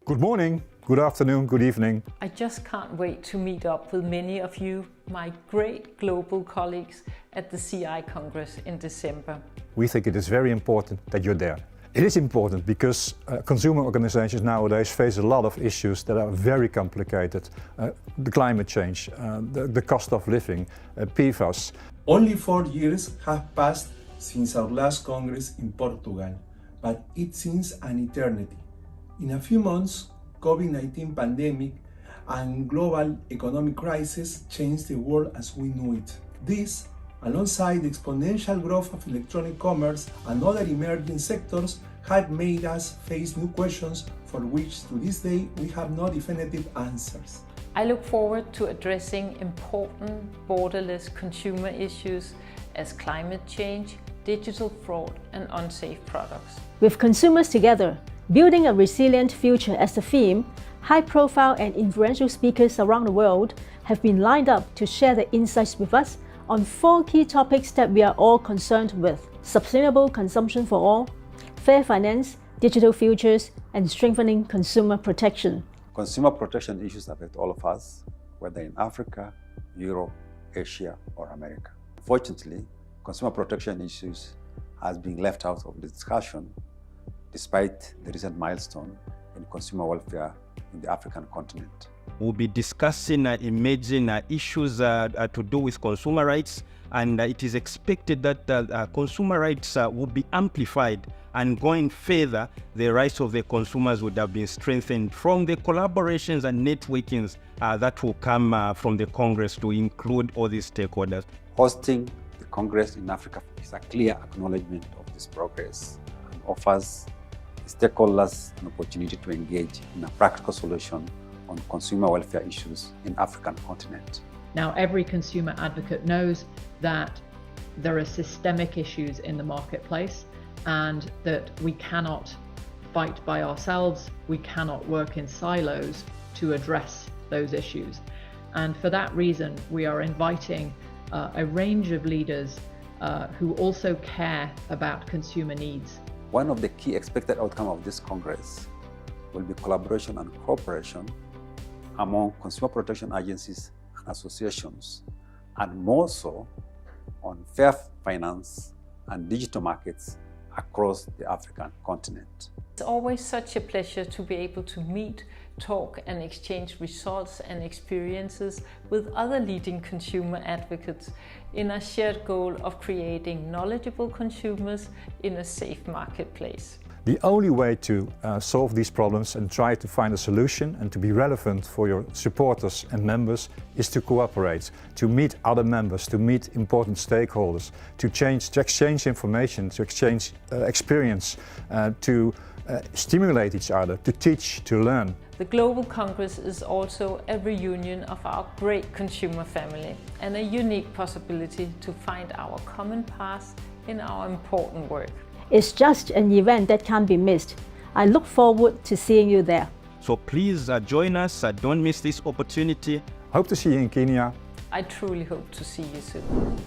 Good morning, good afternoon, good evening. I just can't wait to meet up with many of you, my great global colleagues at the CI Congress in December. We think it is very important that you're there. It is important because consumer organizations nowadays face a lot of issues that are very complicated. The climate change, the cost of living, PFAS. Only 4 years have passed since our last Congress in Portugal, but it seems an eternity. In a few months, COVID-19 pandemic and global economic crisis changed the world as we knew it. This, alongside the exponential growth of electronic commerce and other emerging sectors, had made us face new questions for which to this day we have no definitive answers. I look forward to addressing important borderless consumer issues as climate change, digital fraud and unsafe products. With consumers together, building a resilient future as the theme, high-profile and influential speakers around the world have been lined up to share their insights with us on 4 key topics that we are all concerned with: sustainable consumption for all, fair finance, digital futures, and strengthening consumer protection. Consumer protection issues affect all of us, whether in Africa, Europe, Asia, or America. Fortunately, consumer protection issues has been left out of the discussion despite the recent milestone in consumer welfare in the African continent. We'll be discussing emerging issues to do with consumer rights, and it is expected that consumer rights will be amplified, and going further, the rights of the consumers would have been strengthened from the collaborations and networkings that will come from the Congress to include all these stakeholders. Hosting the Congress in Africa is a clear acknowledgement of this progress and offers stakeholders an opportunity to engage in a practical solution on consumer welfare issues in African continent. Now, every consumer advocate knows that there are systemic issues in the marketplace and that we cannot fight by ourselves, we cannot work in silos to address those issues. And for that reason, we are inviting a range of leaders who also care about consumer needs. One of the key expected outcomes of this Congress will be collaboration and cooperation among consumer protection agencies and associations, and more so on fair finance and digital markets across the African continent. It's always such a pleasure to be able to meet, talk and exchange results and experiences with other leading consumer advocates in a shared goal of creating knowledgeable consumers in a safe marketplace. The only way to solve these problems and try to find a solution and to be relevant for your supporters and members is to cooperate, to meet other members, to meet important stakeholders, to exchange information, to exchange experience, to stimulate each other, to teach, to learn. The Global Congress is also a reunion of our great consumer family and a unique possibility to find our common path in our important work. It's just an event that can't be missed. I look forward to seeing you there. So please join us, don't miss this opportunity. Hope to see you in Kenya. I truly hope to see you soon.